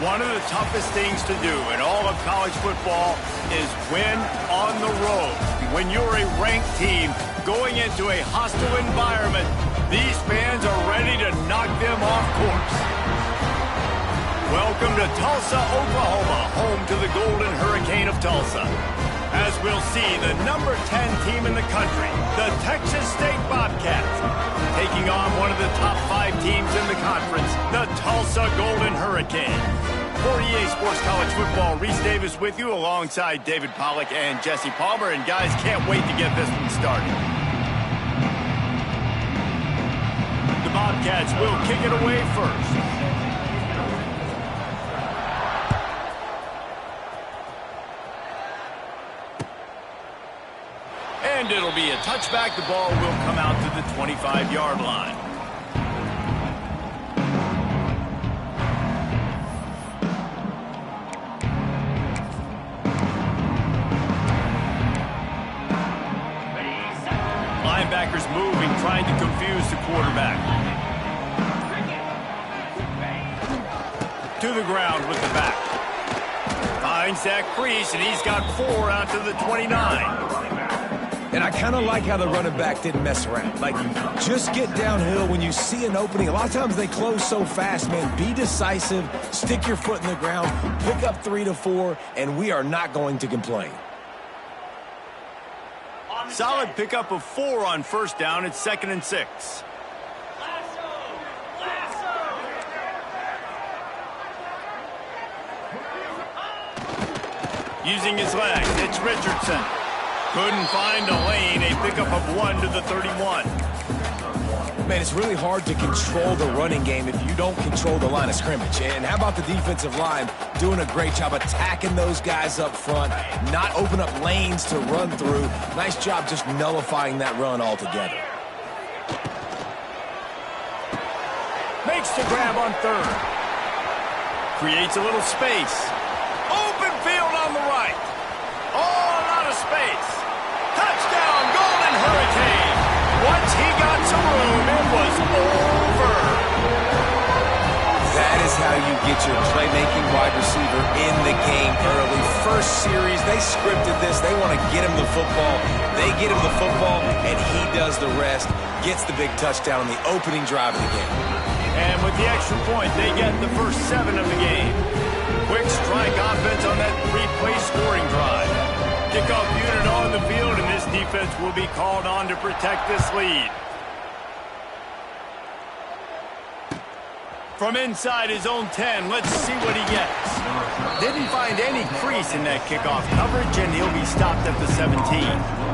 One of the toughest things to do in all of college football is win on the road. When you're a ranked team going into a hostile environment, these fans are ready to knock them off course. Welcome to Tulsa, Oklahoma, home to the Golden Hurricane of Tulsa. As we'll see, the number 10 team in the country, the Texas State Bobcats, taking on one of the top 5 teams in the conference, the Tulsa Golden Hurricane. For EA Sports College Football, Reese Davis with you alongside David Pollack and Jesse Palmer. And guys, can't wait to get this one started. The Bobcats will kick it away first. And it'll be a touchback. The ball will come out to the 25-yard line. Linebackers moving, trying to confuse the quarterback. To the ground with the back. Finds that crease, and he's got 4 out to the 29. And I kind of like how the running back didn't mess around. Like, just get downhill when you see an opening. A lot of times they close so fast, man. Be decisive, stick your foot in the ground, pick up 3 to 4, and we are not going to complain. Solid pickup of 4 on first down. It's 2nd and 6. Using his legs, it's Richardson. Couldn't find a lane. A pickup of 1 to the 31. Man, it's really hard to control the running game if you don't control the line of scrimmage. And how about the defensive line doing a great job attacking those guys up front, not open up lanes to run through. Nice job just nullifying that run altogether. Makes the grab on 3rd. Creates a little space. Open field on the right. Oh, a lot of space. Touchdown, Golden Hurricane. Once he got some room, it was over. That is how you get your playmaking wide receiver in the game early. First series, they scripted this. They want to get him the football. They get him the football, and he does the rest. Gets the big touchdown on the opening drive of the game. And with the extra point, they get the first 7 of the game. Quick strike offense on that 3-play scoring drive. Kickoff unit on the field, and this defense will be called on to protect this lead. From inside his own 10, let's see what he gets. Didn't find any crease in that kickoff coverage, and he'll be stopped at the 17.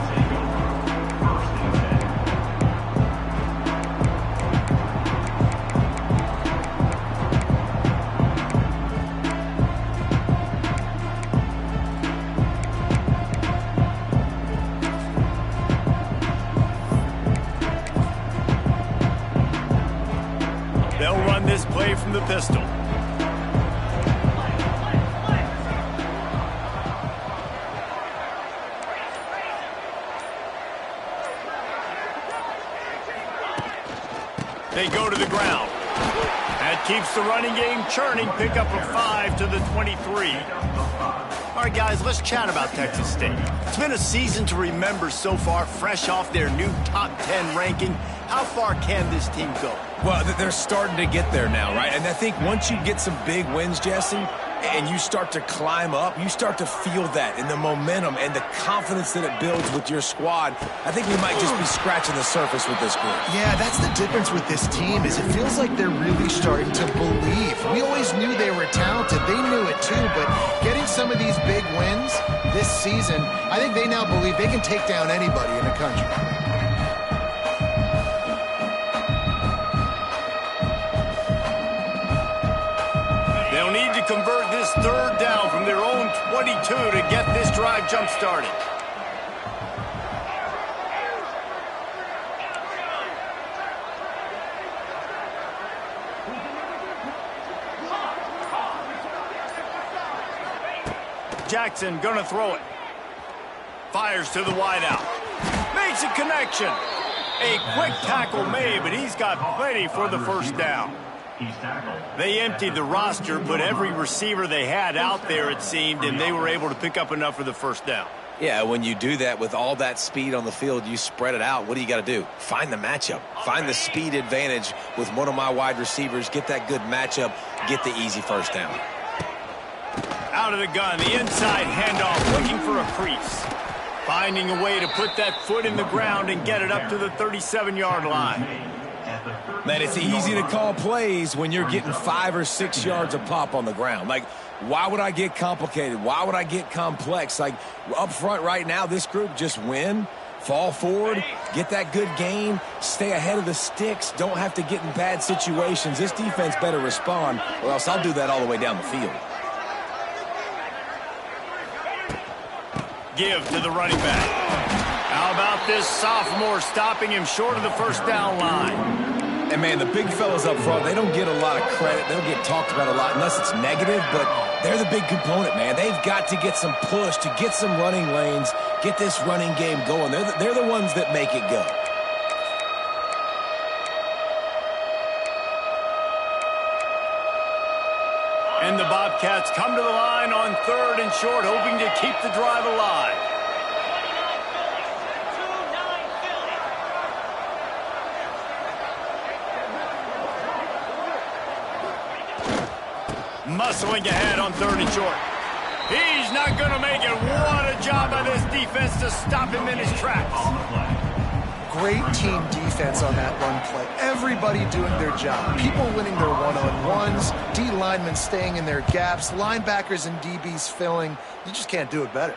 They'll run this play from the pistol. They go to the ground. That keeps the running game churning. Pickup of 5 to the 23. All right, guys, let's chat about Texas State. It's been a season to remember so far, fresh off their new top 10 ranking. How far can this team go? Well, they're starting to get there now, right? And I think once you get some big wins, Jesse, and you start to climb up, you start to feel that and the momentum and the confidence that it builds with your squad. I think we might just be scratching the surface with this group. Yeah, that's the difference with this team is it feels like they're really starting to believe. We always knew they were talented. They knew it too, but getting some of these big wins this season, I think they now believe they can take down anybody in the country. They'll need to convert this 3rd down from their own 22 to get this drive jump-started. Jackson gonna throw it. Fires to the wideout. Makes a connection. A quick tackle made, but he's got plenty for the first down. They emptied the roster, put every receiver they had out there, it seemed, and they were able to pick up enough for the first down. Yeah, when you do that with all that speed on the field, you spread it out. What do you got to do? Find the matchup. Find the speed advantage with one of my wide receivers. Get that good matchup. Get the easy first down. Out of the gun, the inside handoff, looking for a crease. Finding a way to put that foot in the ground and get it up to the 37-yard line. Man, it's easy to call plays when you're getting 5 or 6 yards a pop on the ground. Like, why would I get complicated? Why would I get complex? Like, up front right now, this group just win, fall forward, get that good gain, stay ahead of the sticks, don't have to get in bad situations. This defense better respond, or else I'll do that all the way down the field. Give to the running back. How about this sophomore stopping him short of the first down line? And, man, the big fellas up front, they don't get a lot of credit. They don't get talked about a lot unless it's negative, but they're the big component, man. They've got to get some push, to get some running lanes, get this running game going. They're the ones that make it go. And the Bobcats come to the line on 3rd and short, hoping to keep the drive alive. Muscling ahead on 3rd and short. He's not going to make it. What a job by this defense to stop him in his tracks. Great team defense on that run play. Everybody doing their job. People winning their one-on-ones, D linemen staying in their gaps, linebackers and DBs filling. You just can't do it better.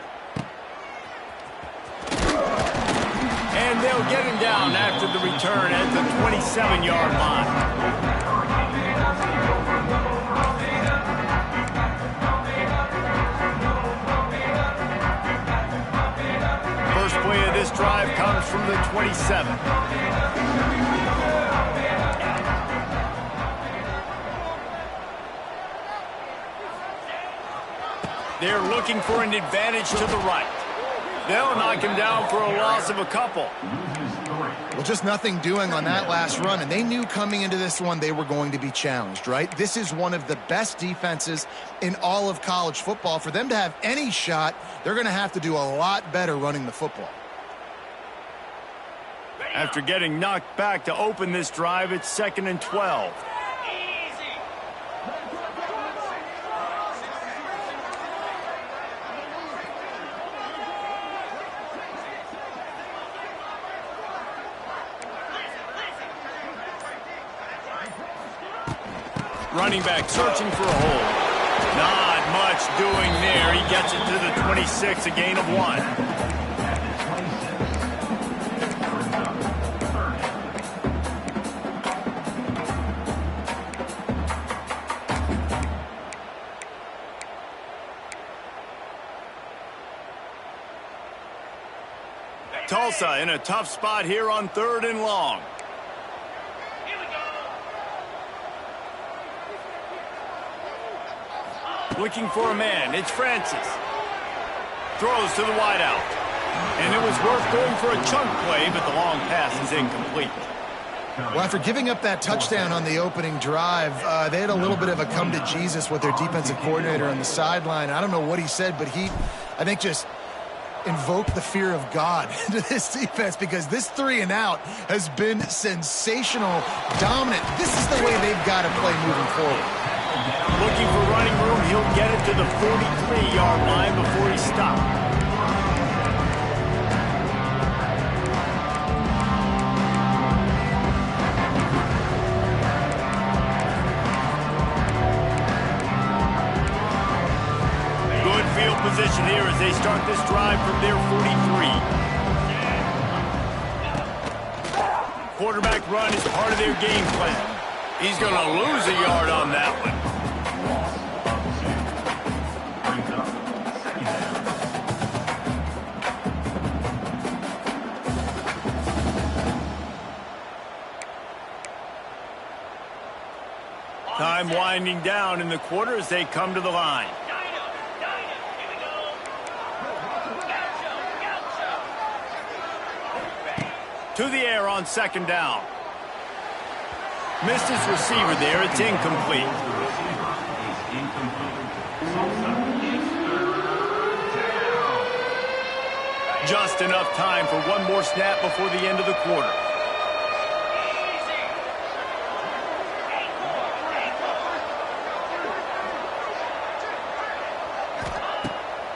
And they'll get him down after the return at the 27-yard line. First play of this drive comes from the 27. They're looking for an advantage to the right. They'll knock him down for a loss of a couple. Well, just nothing doing on that last run, and they knew coming into this one they were going to be challenged, right? This is one of the best defenses in all of college football. For them to have any shot, they're going to have to do a lot better running the football. After getting knocked back to open this drive, it's 2nd and 12. Running back searching for a hole. Not much doing there. He gets it to the 26, a gain of 1. Tulsa in a tough spot here on 3rd and long. Looking for a man. It's Francis. Throws to the wideout. And it was worth going for a chunk play, but the long pass is incomplete. Well, after giving up that touchdown on the opening drive, they had a little bit of a come to Jesus with their defensive coordinator on the sideline. I don't know what he said, but he, I think, just invoked the fear of God into this defense, because this 3 and out has been sensational, dominant. This is the way they've got to play moving forward. Looking for running room. He'll get it to the 43-yard line before he stopped. Good field position here as they start this drive from their 43. Quarterback run is part of their game plan. He's going to lose a yard on that one. Time winding down in the quarter as they come to the line. To the air on 2nd down. Missed his receiver there. It's incomplete. Just enough time for one more snap before the end of the quarter.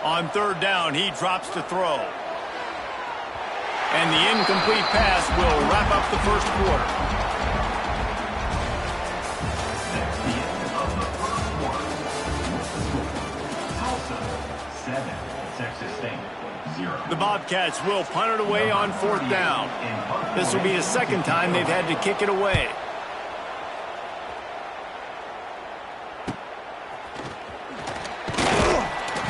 On third down, he drops to throw. And the incomplete pass will wrap up the first quarter. That's the end of the first quarter. Tulsa, 7. Texas State, 0. The Bobcats will punt it away on fourth down. This will be the second time they've had to kick it away.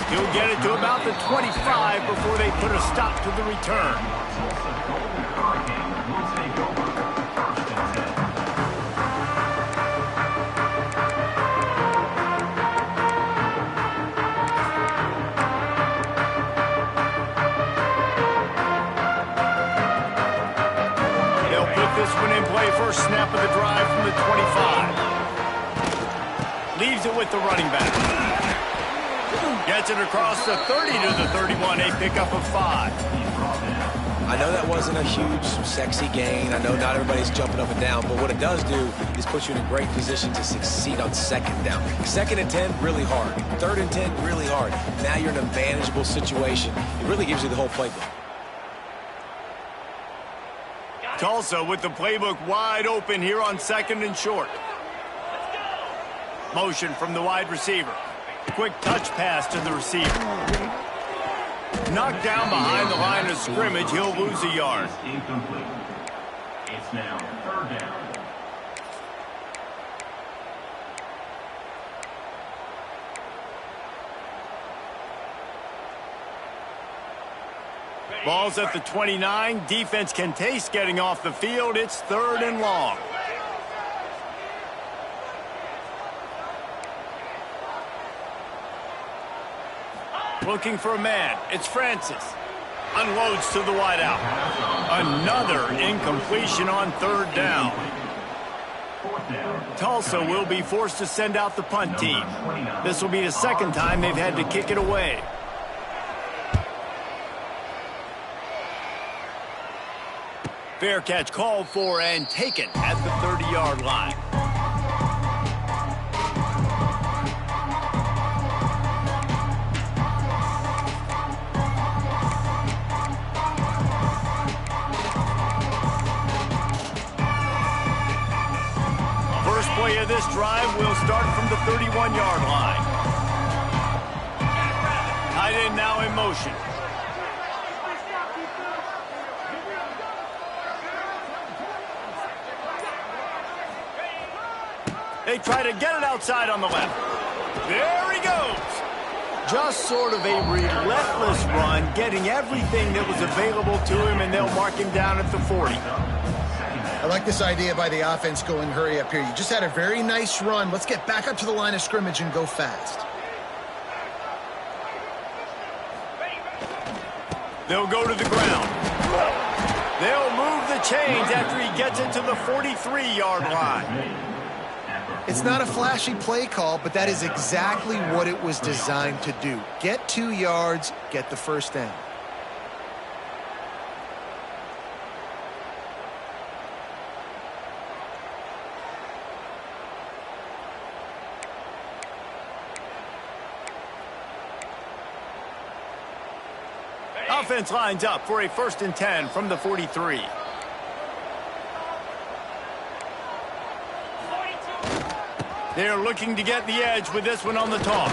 He'll get it to about the 25 before they put a stop to the return. Tulsa Golden Hurricane will take over. 1st and 10. They'll put this one in play. First snap of the drive from the 25. Leaves it with the running back. Gets it across the 30 to the 31, a pickup of 5. I know that wasn't a huge, sexy gain. I know not everybody's jumping up and down, but what it does do is put you in a great position to succeed on second down. 2nd and 10, really hard. 3rd and 10, really hard. Now you're in a manageable situation. It really gives you the whole playbook. Tulsa with the playbook wide open here on 2nd and short. Motion from the wide receiver. Quick touch pass to the receiver. Knocked down behind the line of scrimmage. He'll lose a yard. Incomplete. It's now 3rd down. Ball's at the 29. Defense can taste getting off the field. It's 3rd and long. Looking for a man. It's Francis. Unloads to the wideout. Another incompletion on 3rd down. Tulsa will be forced to send out the punt team. This will be the 2nd time they've had to kick it away. Fair catch called for and taken at the 30-yard line. First play of this drive will start from the 31-yard line. Tight end now in motion. They try to get it outside on the left. There he goes. Just sort of a relentless run, getting everything that was available to him, and they'll mark him down at the 40. I like this idea by the offense going hurry up here. You just had a very nice run. Let's get back up to the line of scrimmage and go fast. They'll go to the ground. They'll move the chains after he gets it to the 43-yard line. It's not a flashy play call, but that is exactly what it was designed to do. Get 2 yards, get the first down. Offense lines up for a 1st and 10 from the 43. They're looking to get the edge with this one on the toss.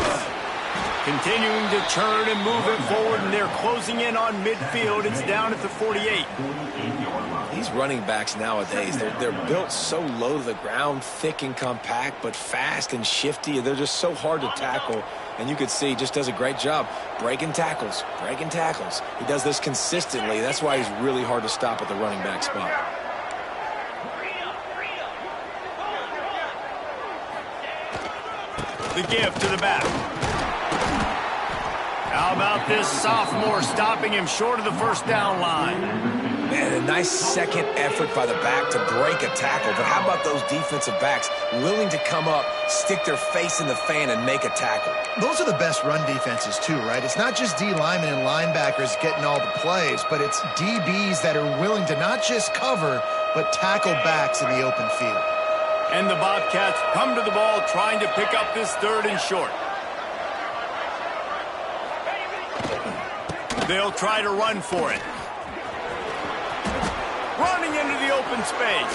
Continuing to churn and move it forward, and they're closing in on midfield. It's down at the 48. These running backs nowadays, they're built so low to the ground, thick and compact, but fast and shifty. They're just so hard to tackle. And you could see he just does a great job breaking tackles, breaking tackles. He does this consistently. That's why he's really hard to stop at the running back spot. The give to the back. How about this sophomore stopping him short of the first down line? And a nice second effort by the back to break a tackle. But how about those defensive backs willing to come up, stick their face in the fan, and make a tackle? Those are the best run defenses too, right? It's not just D linemen and linebackers getting all the plays, but it's DBs that are willing to not just cover, but tackle backs in the open field. And the Bobcats come to the ball trying to pick up this 3rd and short. They'll try to run for it. Running into the open space.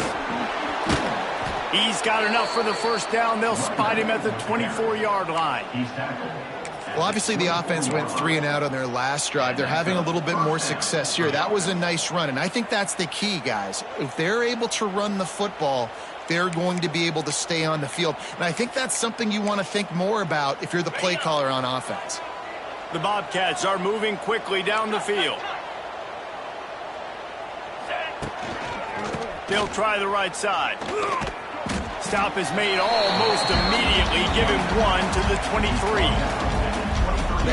He's got enough for the first down. They'll spot him at the 24-yard line. Well, obviously the offense went 3 and out on their last drive. They're having a little bit more success here. That was a nice run, and I think that's the key, guys. If they're able to run the football, they're going to be able to stay on the field. And I think that's something you want to think more about if you're the play caller on offense. The Bobcats are moving quickly down the field. They'll try the right side. Stop is made almost immediately. Give him 1 to the 23.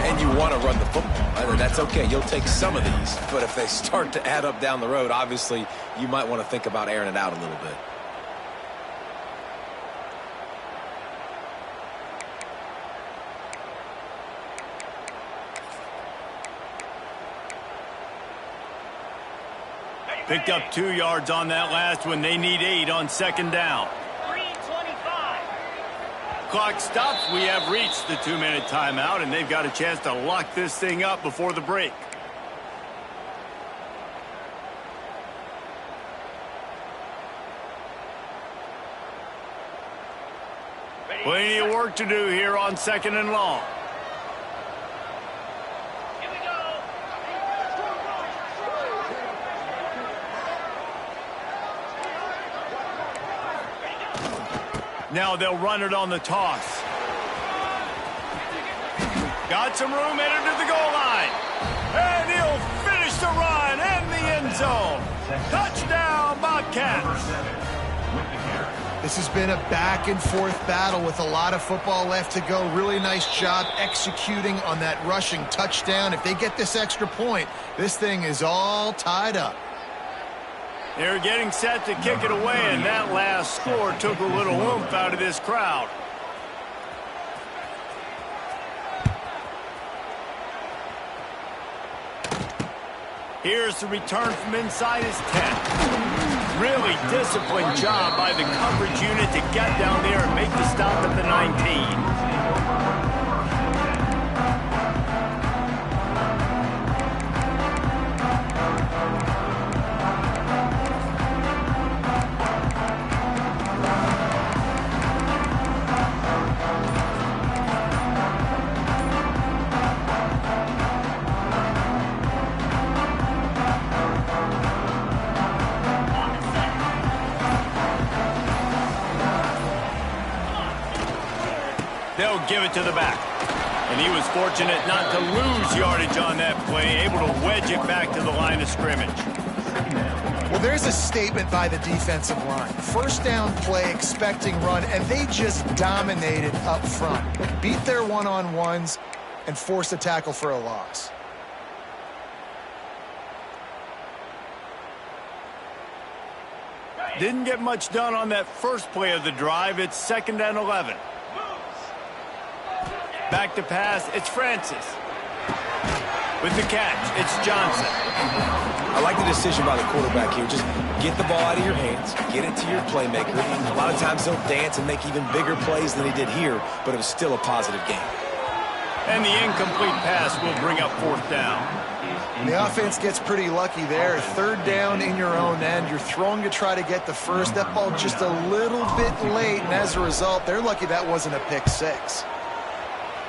And you want to run the football. And that's okay. You'll take some of these. But if they start to add up down the road, obviously you might want to think about airing it out a little bit. Picked up 2 yards on that last one. They need 8 on 2nd down. 3:25. Clock stops. We have reached the 2-minute timeout, and they've got a chance to lock this thing up before the break. Plenty of work to do here on 2nd and long. Here we go. Now they'll run it on the toss. Got some room, headed to the goal line. And he'll finish the run in the end zone. Touchdown, Bobcats. This has been a back-and-forth battle with a lot of football left to go. Really nice job executing on that rushing touchdown. If they get this extra point, this thing is all tied up. They're getting set to kick it away, and that last score took a little oomph out of this crowd. Here's the return from inside his 10. Really disciplined job by the coverage unit to get down there and make the stop at the 19. They'll give it to the back. And he was fortunate not to lose yardage on that play, able to wedge it back to the line of scrimmage. Well, there's a statement by the defensive line. First down play, expecting run, and they just dominated up front. Beat their one-on-ones and forced a tackle for a loss. Didn't get much done on that first play of the drive. It's 2nd and 11. Back to pass, it's Francis. With the catch, it's Johnson. I like the decision by the quarterback here. Just get the ball out of your hands, get it to your playmaker. A lot of times he'll dance and make even bigger plays than he did here, but it was still a positive game. And the incomplete pass will bring up 4th down. The offense gets pretty lucky there. 3rd down in your own end. You're throwing to try to get the first. That ball just a little bit late, and as a result, they're lucky that wasn't a pick 6.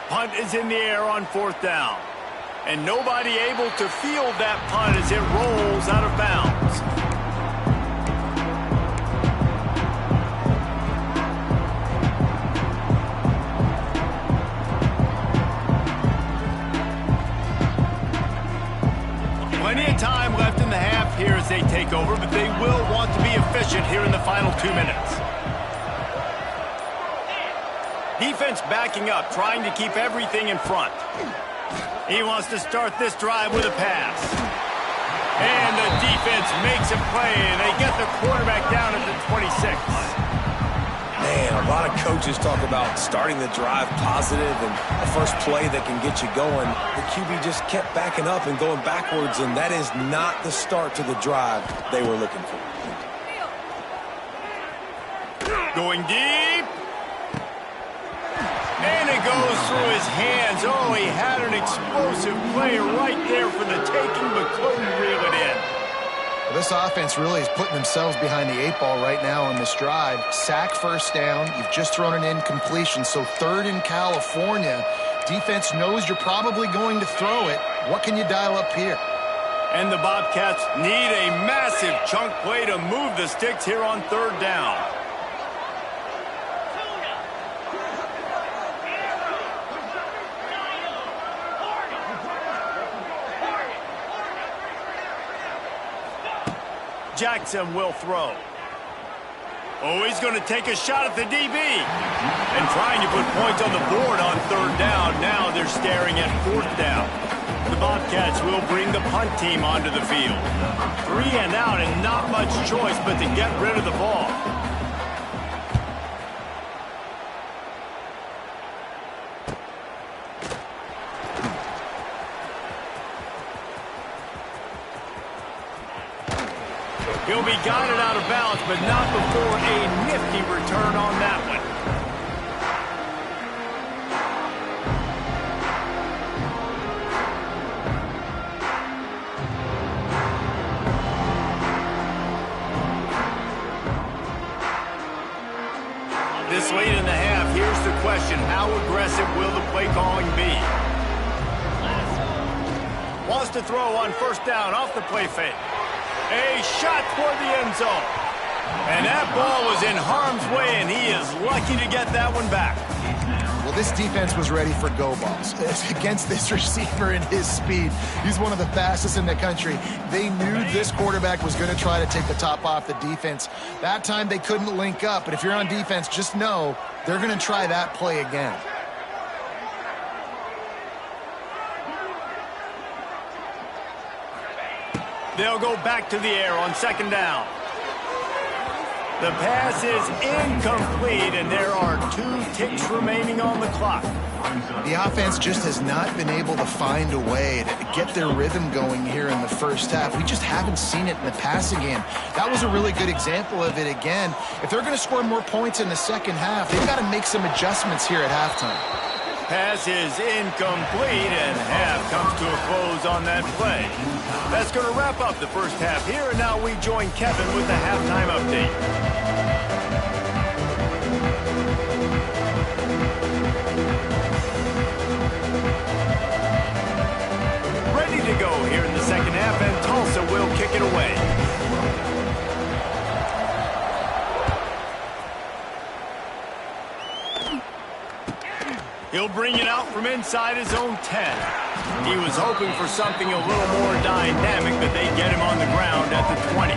Punt is in the air on 4th down. And nobody able to field that punt as it rolls out of bounds. Plenty of time left in the half here as they take over, but they will want to be efficient here in the final 2 minutes. Defense backing up, trying to keep everything in front. He wants to start this drive with a pass. And the defense makes a play, and they get the quarterback down at the 26. Man, a lot of coaches talk about starting the drive positive and the first play that can get you going. The QB just kept backing up and going backwards, and that is not the start to the drive they were looking for. Going deep. And it goes through his hands. Oh, he had an explosive play right there for the taking, but couldn't reel it in. Well, this offense really is putting themselves behind the 8 ball right now on this drive. Sack first down. You've just thrown an incompletion, so 3rd in California. Defense knows you're probably going to throw it. What can you dial up here? And the Bobcats need a massive chunk play to move the sticks here on 3rd down. Jackson will throw. Oh, he's going to take a shot at the DB. And trying to put points on the board on 3rd down. Now they're staring at 4th down. The Bobcats will bring the punt team onto the field. 3 and out and not much choice but to get rid of the ball. He'll be guided out of bounds, but not before a nifty return on that one. This late in the half, here's the question. How aggressive will the play calling be? Wants to throw on 1st down off the play fake. A shot toward the end zone. And that ball was in harm's way, and he is lucky to get that one back. Well, this defense was ready for go balls. Against this receiver and his speed, he's one of the fastest in the country. They knew this quarterback was going to try to take the top off the defense. That time they couldn't link up, but if you're on defense, just know they're going to try that play again. They'll go back to the air on 2nd down. The pass is incomplete, and there are 2 ticks remaining on the clock. The offense just has not been able to find a way to get their rhythm going here in the first half. We just haven't seen it in the passing game. That was a really good example of it again. If they're going to score more points in the second half, they've got to make some adjustments here at halftime. Pass is incomplete, and half comes to a close on that play. That's going to wrap up the first half here, and now we join Kevin with the halftime update. Ready to go here in the second half, and Tulsa will kick it away. He'll bring it out from inside his own 10. He was hoping for something a little more dynamic, but they get him on the ground at the 20.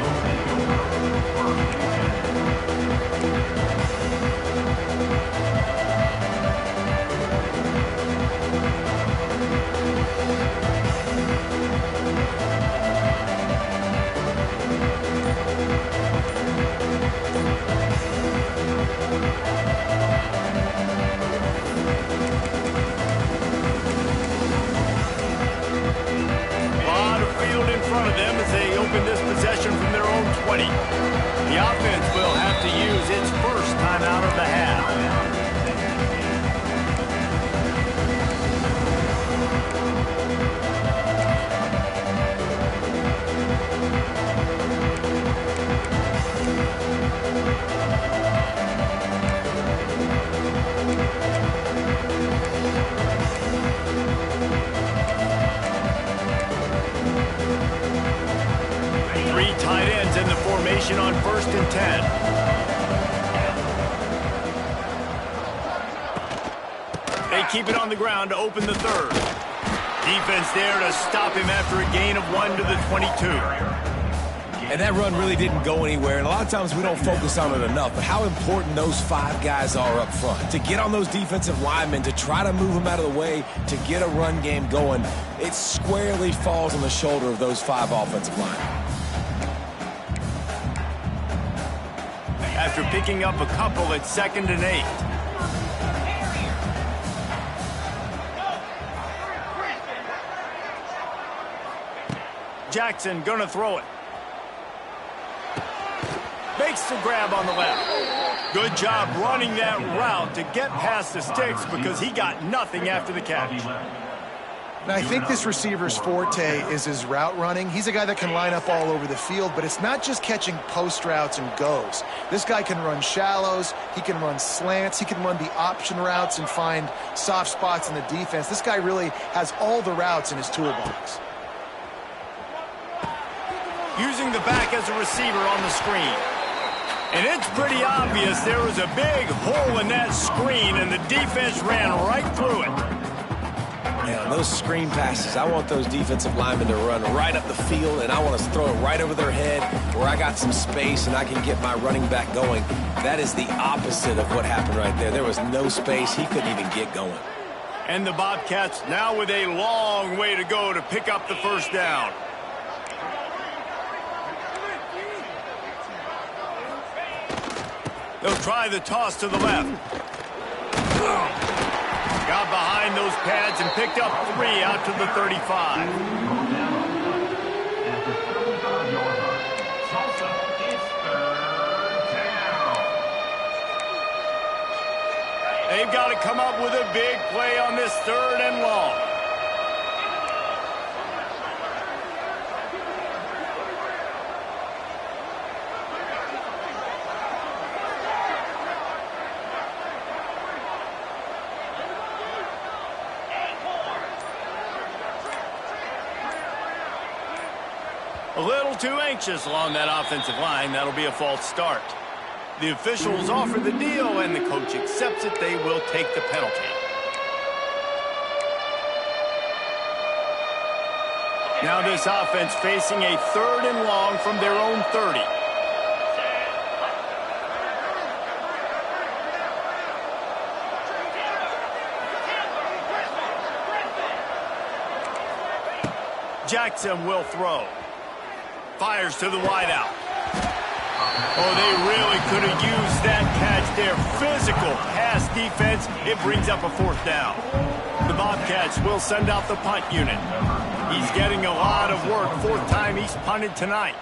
This possession from their own 20. The offense will have to use its first time out of the half. On 1st and 10. They keep it on the ground to open the 3rd. Defense there to stop him after a gain of 1 to the 22. And that run really didn't go anywhere, and a lot of times we don't focus on it enough, but how important those 5 guys are up front. To get on those defensive linemen, to try to move them out of the way, to get a run game going, it squarely falls on the shoulder of those 5 offensive linemen. After picking up a couple at 2nd and 8. Jackson gonna throw it. Makes the grab on the left. Good job running that route to get past the sticks because he got nothing after the catch. Now, I think this receiver's forte is his route running. He's a guy that can line up all over the field, but it's not just catching post routes and goes. This guy can run shallows, he can run slants, he can run the option routes and find soft spots in the defense. This guy really has all the routes in his toolbox. Using the back as a receiver on the screen. And it's pretty obvious there was a big hole in that screen, and the defense ran right through it. Yeah, on those screen passes, I want those defensive linemen to run right up the field, and I want to throw it right over their head where I got some space and I can get my running back going. That is the opposite of what happened right there. There was no space. He couldn't even get going. And the Bobcats now with a long way to go to pick up the first down. They'll try the toss to the left. Got behind those pads and picked up 3 out to the 35. After 35-yard run, Tulsa is 3rd down. They've got to come up with a big play on this 3rd and long. A little too anxious along that offensive line. That'll be a false start. The officials offer the deal, and the coach accepts it. They will take the penalty. Now this offense facing a 3rd and long from their own 30. Jackson will throw. Fires to the wideout. Oh, they really could have used that catch there. Physical pass defense. It brings up a 4th down. The Bobcats will send out the punt unit. He's getting a lot of work. 4th time he's punted tonight.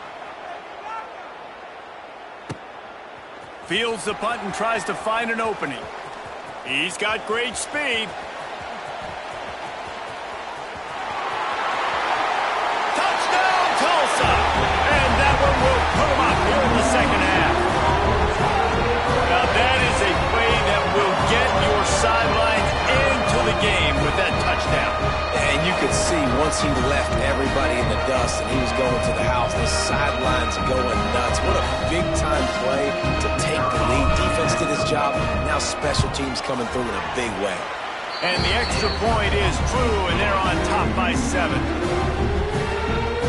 Fields the punt and tries to find an opening. He's got great speed. Touchdown, Tulsa! And that one will put him up here in the 2nd half. Now that is a play that will get your sidelines into the game with that touchdown. And you could see once he left everybody in the dust and he was going to the house, the sidelines going nuts. What a big-time play to take the lead. Defense did his job. Now special teams coming through in a big way. And the extra point is true, and they're on top by 7.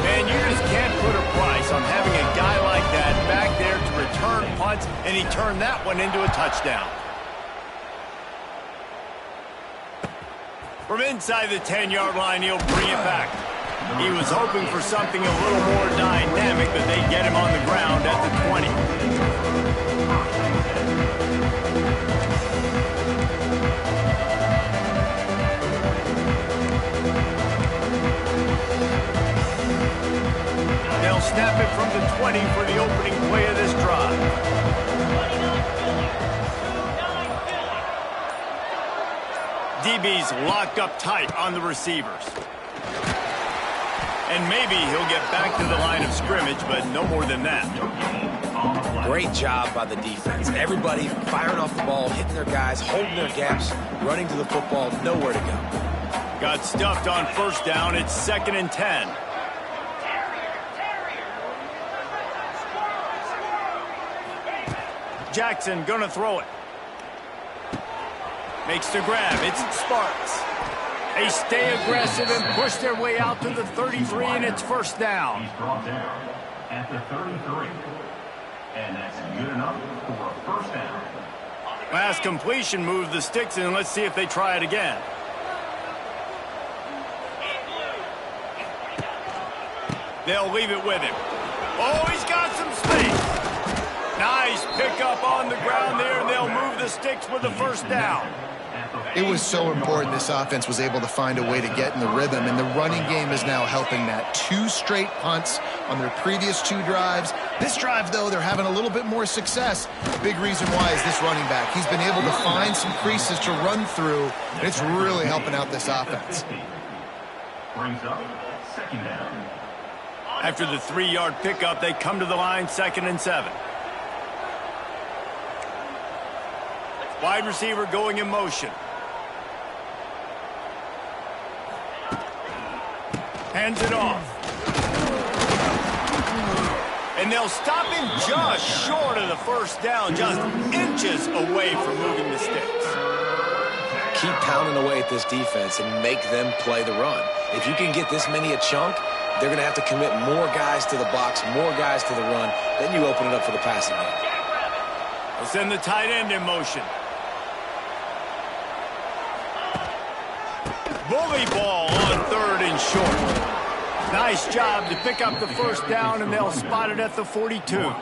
Man, you just can't put a price on having a guy like that back there to return punts, and he turned that one into a touchdown. From inside the 10-yard line, he'll bring it back. He was hoping for something a little more dynamic, but they get him on the ground at the 20. They'll snap it from the 20 for the opening play of this drive. DB's locked up tight on the receivers. And maybe he'll get back to the line of scrimmage, but no more than that. Great job by the defense. Everybody firing off the ball, hitting their guys, holding their gaps, running to the football, nowhere to go. Got stuffed on 1st down. It's 2nd and 10. Jackson gonna throw it. Makes the grab. It's Sparks. They stay aggressive and push their way out to the 33, and it's 1st down. He's brought down. at the 33. And that's good enough for a first down. Last completion moved the sticks, and let's see if they try it again. They'll leave it with him. Oh, he's got some space. Nice pickup on the ground there, and they'll move the sticks with the first down. It was so important this offense was able to find a way to get in the rhythm, and the running game is now helping that. 2 straight punts on their previous 2 drives. This drive, though, they're having a little bit more success. Big reason why is this running back. He's been able to find some creases to run through, and it's really helping out this offense. Brings up second down. After the 3-yard pickup, they come to the line, 2nd and 7. Wide receiver going in motion. Hands it off. And they'll stop him just short of the first down, just inches away from moving the sticks. Keep pounding away at this defense and make them play the run. If you can get this many a chunk, they're going to have to commit more guys to the box, more guys to the run. Then you open it up for the passing game. They'll send the tight end in motion. Bully ball on 3rd and short. Nice job to pick up the first down, and they'll spot it at the 42.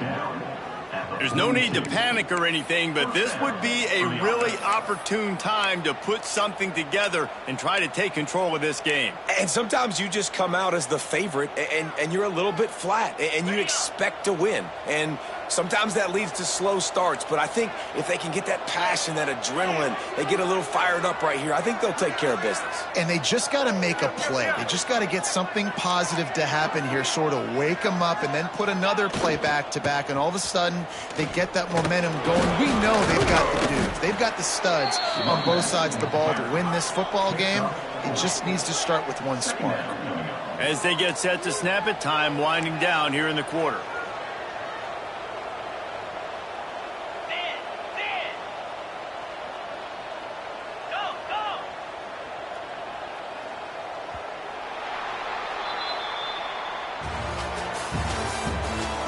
There's no need to panic or anything, but this would be a really opportune time to put something together and try to take control of this game. And sometimes you just come out as the favorite, and you're a little bit flat, and you expect to win. And sometimes that leads to slow starts, but I think if they can get that passion, that adrenaline, they get a little fired up right here, I think they'll take care of business. And they just got to make a play. They just got to get something positive to happen here, sort of wake them up, and then put another play back-to-back, and all of a sudden they get that momentum going. We know they've got the dudes. They've got the studs on both sides of the ball to win this football game. It just needs to start with one spark. As they get set to snap it, time winding down here in the quarter.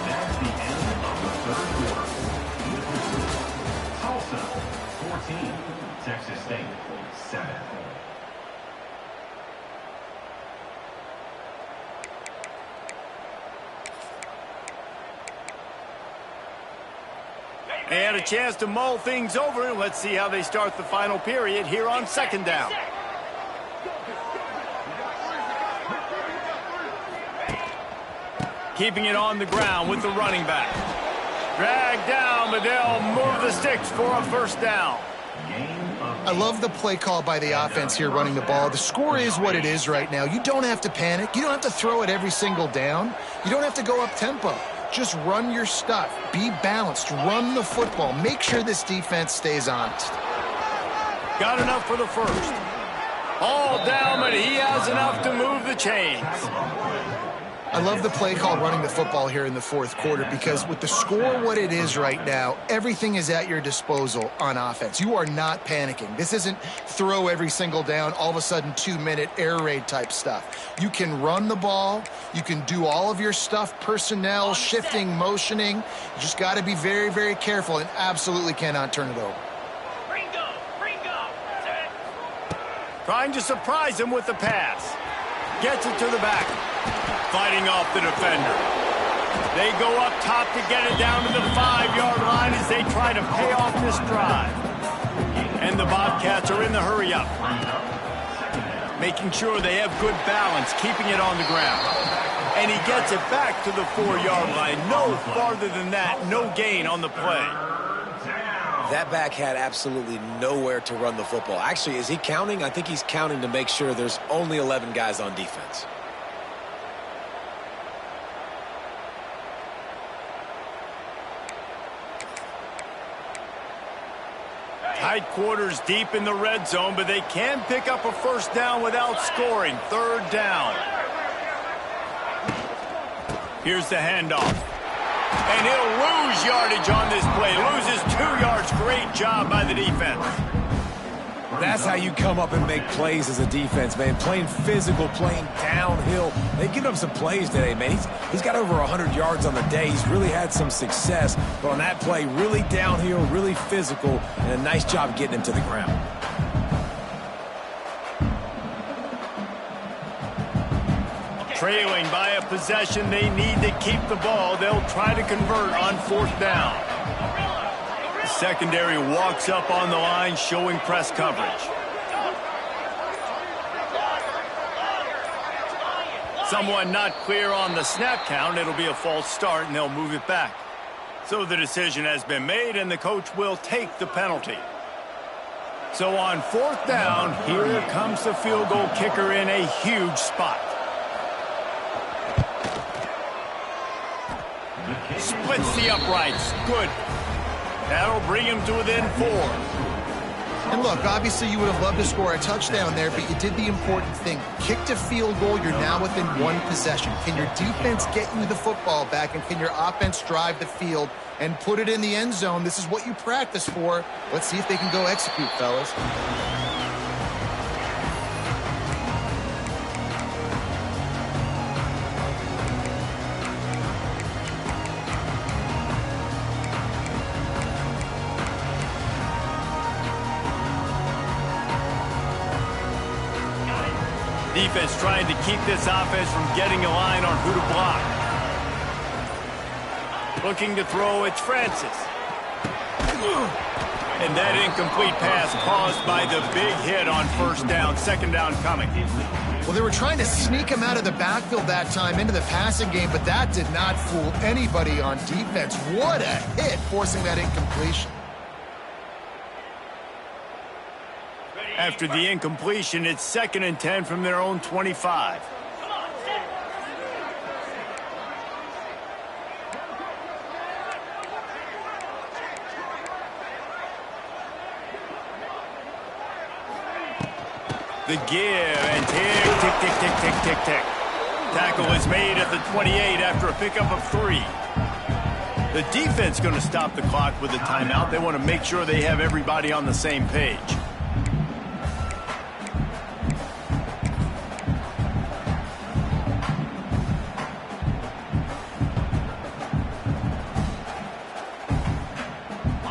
That's the end of the third quarter. Tulsa, 14. Texas State, 7. They had a chance to mull things over. Let's see how they start the final period here on 2nd down. Keeping it on the ground with the running back. Dragged down, but they'll move the sticks for a first down. I love the play call by the offense here running the ball. The score is what it is right now. You don't have to panic. You don't have to throw it every single down. You don't have to go up tempo. Just run your stuff. Be balanced. Run the football. Make sure this defense stays honest. Got enough for the first. All down, but he has enough to move the chains. I love the play call running the football here in the 4th quarter because with the score what it is right now, everything is at your disposal on offense. You are not panicking. This isn't throw every single down, all of a sudden 2-minute air raid type stuff. You can run the ball. You can do all of your stuff, personnel, shifting, motioning. You just got to be very, very careful and absolutely cannot turn it over. Trying to surprise him with the pass. Gets it to the back. Fighting off the defender. They go up top to get it down to the 5-yard line as they try to pay off this drive. And the Bobcats are in the hurry-up. Making sure they have good balance, keeping it on the ground. And he gets it back to the 4-yard line. No farther than that, no gain on the play. That back had absolutely nowhere to run the football. Actually, is he counting? I think he's counting to make sure there's only 11 guys on defense. Tight quarters deep in the red zone, but they can pick up a first down without scoring. 3rd down. Here's the handoff. And he'll lose yardage on this play. Loses 2 yards. Great job by the defense. That's how you come up and make plays as a defense, man. Playing physical, playing downhill. They've given up some plays today, man. He's got over 100 yards on the day. He's really had some success. But on that play, really downhill, really physical, and a nice job getting him to the ground. Trailing by a possession, they need to keep the ball. They'll try to convert on 4th down. The secondary walks up on the line, showing press coverage. Someone not clear on the snap count. It'll be a false start, and they'll move it back. So the decision has been made, and the coach will take the penalty. So on 4th down, here comes the field goal kicker in a huge spot. Splits the uprights. Good. That'll bring him to within 4. And look, obviously you would have loved to score a touchdown there, but you did the important thing. Kicked a field goal, you're now within 1 possession. Can your defense get you the football back, and can your offense drive the field and put it in the end zone? This is what you practice for. Let's see if they can go execute, fellas. Defense trying to keep this offense from getting a line on who to block. Looking to throw, it's Francis. And that incomplete pass caused by the big hit on 1st down, 2nd down coming. Well, they were trying to sneak him out of the backfield that time into the passing game, but that did not fool anybody on defense. What a hit, forcing that incompletion. After the incompletion, it's 2nd and 10 from their own 25. The give and tick, tick, tick, tick, tick, tick, tick. Tackle is made at the 28 after a pickup of 3. The defense going to stop the clock with a timeout. They want to make sure they have everybody on the same page.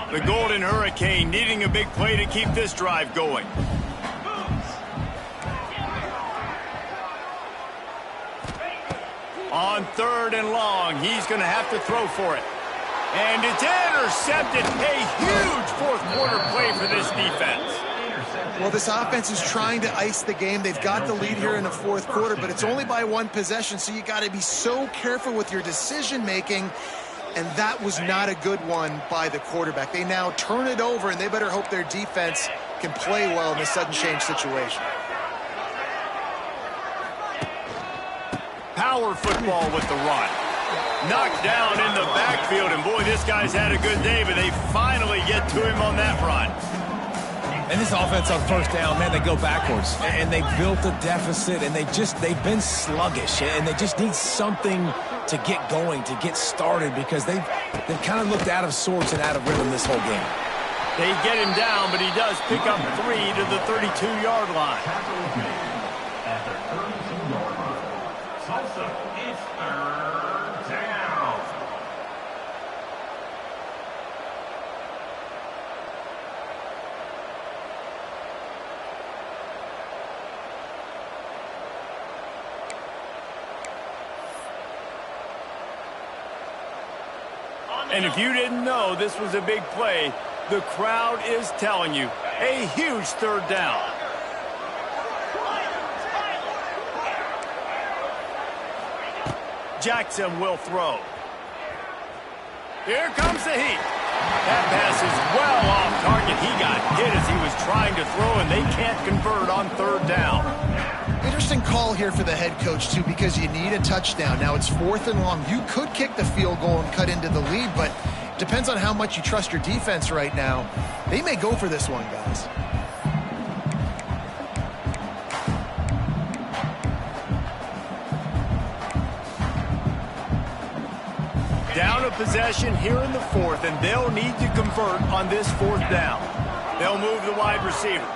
The Golden Hurricane needing a big play to keep this drive going. On 3rd and long, he's going to have to throw for it. And it's intercepted. A huge 4th quarter play for this defense. Well, this offense is trying to ice the game. They've got the lead here in the 4th quarter, but it's only by 1 possession, so you got to be so careful with your decision-making. And that was not a good one by the quarterback. They now turn it over, and they better hope their defense can play well in this sudden change situation. Power football with the run. Knocked down in the backfield, and boy, this guy's had a good day, but they finally get to him on that run. And this offense on 1st down, man, they go backwards. And they built a deficit, and they've been sluggish, and they just need something to get going, to get started, because they've kind of looked out of sorts and out of rhythm this whole game. They get him down, but he does pick up 3 to the 32-yard line. At the 32-yard line. Tulsa, it's 3rd down. And if you didn't know this was a big play, the crowd is telling you. A huge 3rd down. Jackson will throw. Here comes the heat. That pass is well off target. He got hit as he was trying to throw, and they can't convert on 3rd down. Interesting call here for the head coach, too, because you need a touchdown. Now it's 4th and long. You could kick the field goal and cut into the lead, but depends on how much you trust your defense right now. They may go for this one, guys. Down a possession here in the 4th, and they'll need to convert on this 4th down. They'll move the wide receiver.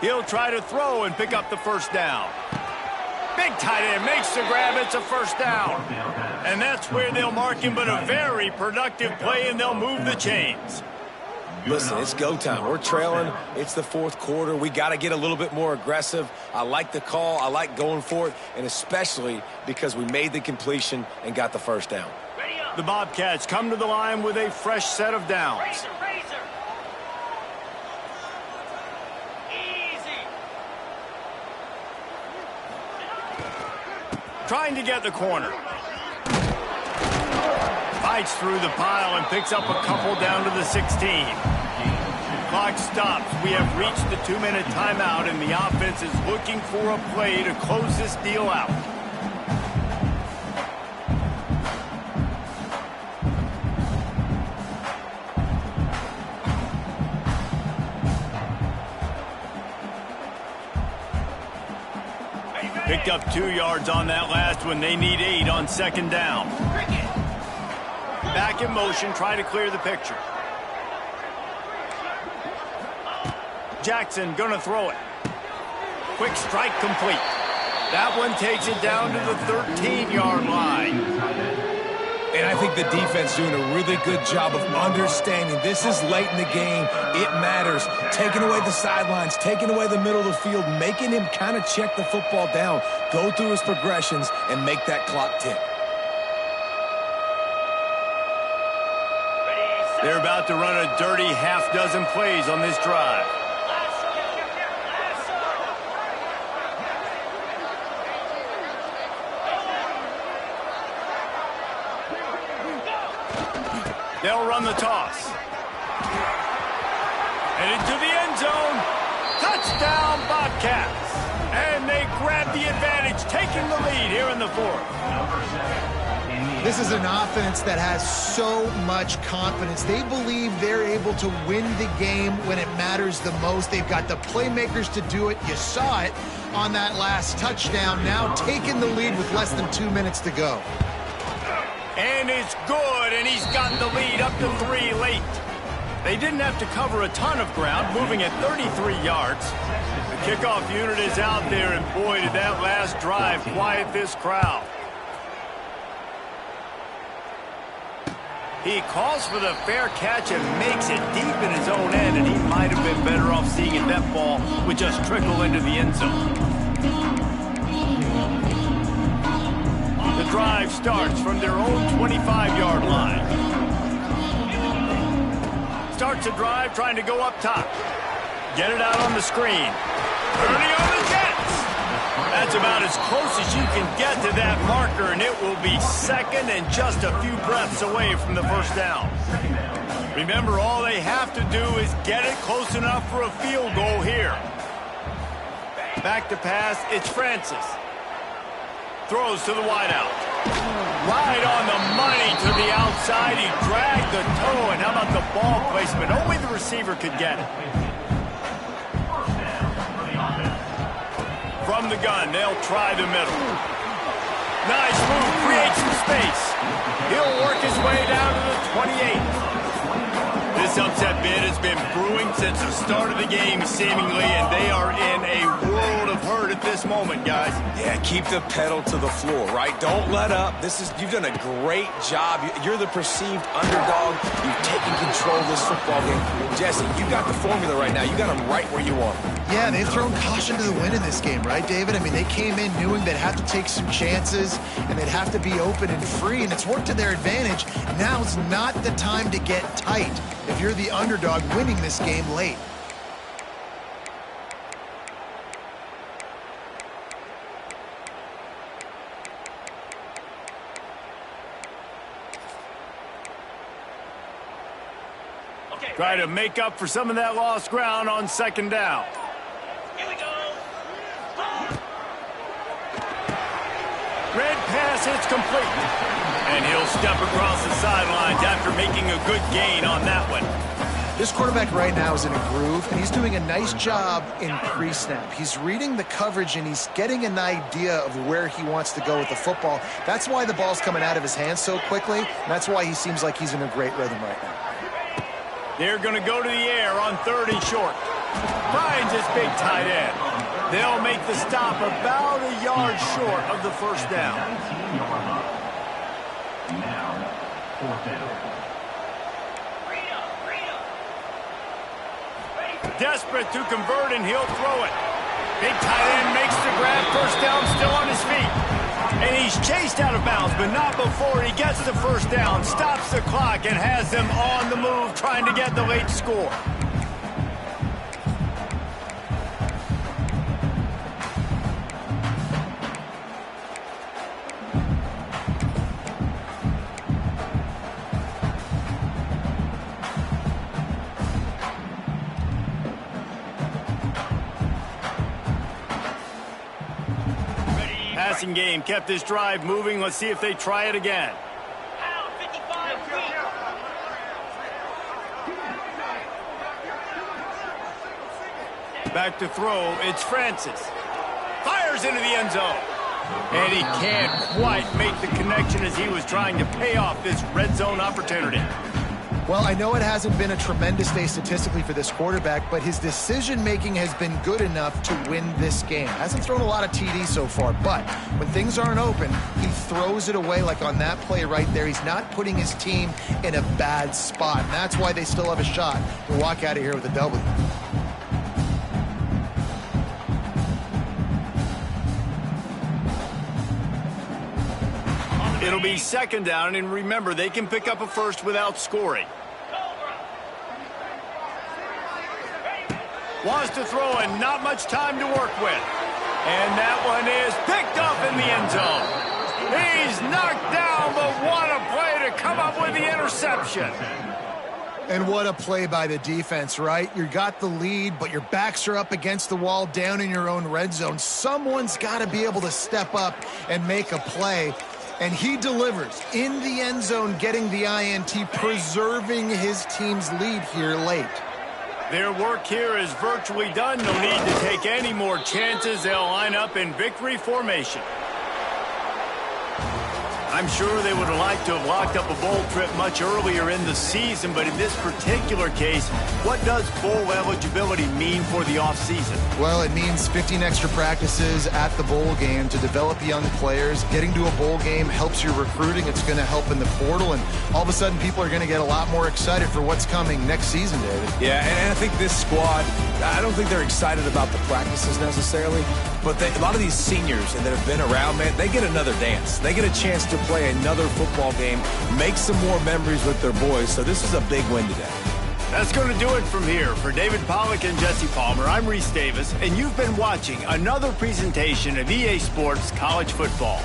He'll try to throw and pick up the first down. Big tight end makes the grab. It's a first down. And that's where they'll mark him, but a very productive play, and they'll move the chains. Listen, it's go time. We're trailing. It's the fourth quarter. We got to get a little bit more aggressive. I like the call. I like going for it, and especially because we made the completion and got the first down. The Bobcats come to the line with a fresh set of downs. Razor. Easy. Trying to get the corner. Fights through the pile and picks up a couple down to the 16. Clock stops. We have reached the 2-minute timeout, and the offense is looking for a play to close this deal out. Picked up 2 yards on that last one. They need 8 on second down. Back in motion, try to clear the picture. Jackson gonna throw it. Quick strike complete. That one takes it down to the 13-yard line. And I think the defense doing a really good job of understanding this is late in the game. It matters. Taking away the sidelines, taking away the middle of the field, making him kind of check the football down, go through his progressions, and make that clock tick. They're about to run a dirty half-dozen plays on this drive. They'll run the toss. And into the end zone. Touchdown, Bobcats. And they grab the advantage, taking the lead here in the fourth. This is an offense that has so much confidence. They believe they're able to win the game when it matters the most. They've got the playmakers to do it. You saw it on that last touchdown. Now taking the lead with less than 2 minutes to go. And it's good, and he's got the lead up to 3 late. They didn't have to cover a ton of ground, moving at 33 yards. The kickoff unit is out there, and boy, did that last drive quiet this crowd. He calls for the fair catch and makes it deep in his own end, and he might have been better off seeing it that ball would just trickle into the end zone. The drive starts from their own 25-yard line. Starts a drive trying to go up top. Get it out on the screen. Early on the Jets. That's about as close as you can get to that marker, and it will be second and just a few breaths away from the first down. Remember, all they have to do is get it close enough for a field goal here. Back to pass, it's Francis. Throws to the wideout. Right on the money to the outside. He dragged the toe, and how about the ball placement? Only the receiver could get it. From the gun, they'll try the middle. Nice move, creates some space. He'll work his way down to the 28. This upset bid has been brewing since the start of the game, seemingly, and they are in a world of hurt at this moment, guys. Yeah, keep the pedal to the floor, right? Don't let up. You've done a great job. You're the perceived underdog. You've taken control of this football game. Jesse, you got the formula right now. You got them right where you want them. Yeah, they've thrown caution to the wind in this game, right, David? I mean, they came in knowing they'd have to take some chances and they'd have to be open and free, and it's worked to their advantage. Now's not the time to get tight if you're the underdog winning this game late. Try to make up for some of that lost ground on second down. Here we go. Red pass, it's complete. And he'll step across the sidelines after making a good gain on that one. This quarterback right now is in a groove, and he's doing a nice job in pre-snap. He's reading the coverage, and he's getting an idea of where he wants to go with the football. That's why the ball's coming out of his hands so quickly, and that's why he seems like he's in a great rhythm right now. They're going to go to the air on 3rd and short. Finds his big tight end. They'll make the stop about a yard short of the first down. 19-yard line. Now, fourth down. Desperate to convert, and he'll throw it. Big tight end makes the grab. First down, still on his feet. And he's chased out of bounds, but not before he gets the first down. Stops the clock and has them on the move, trying to get the late score. Passing game kept this drive moving. Let's see if they try it again. Back to throw. It's Francis. Fires into the end zone. And he can't quite make the connection as he was trying to pay off this red zone opportunity. Well, I know it hasn't been a tremendous day statistically for this quarterback, but his decision-making has been good enough to win this game. Hasn't thrown a lot of TDs so far, but when things aren't open, he throws it away like on that play right there. He's not putting his team in a bad spot, and that's why they still have a shot to walk out of here with a W. It'll be second down, and remember, they can pick up a first without scoring. Wants to throw and not much time to work with. And that one is picked up in the end zone. He's knocked down, but what a play to come up with the interception. And what a play by the defense, right? You got the lead, but your backs are up against the wall down in your own red zone. Someone's got to be able to step up and make a play. And he delivers in the end zone, getting the INT, preserving his team's lead here late. Their work here is virtually done. No need to take any more chances. They'll line up in victory formation. I'm sure they would have liked to have locked up a bowl trip much earlier in the season, but in this particular case, what does bowl eligibility mean for the offseason? Well, it means 15 extra practices at the bowl game to develop young players. Getting to a bowl game helps your recruiting. It's going to help in the portal, and all of a sudden people are going to get a lot more excited for what's coming next season, David. Yeah, and I think this squad, I don't think they're excited about the practices necessarily, but a lot of these seniors that have been around, man, they get another dance. They get a chance to play another football game, make some more memories with their boys, so this is a big win today. That's going to do it from here. For David Pollack and Jesse Palmer, I'm Reese Davis, and you've been watching another presentation of EA Sports College Football.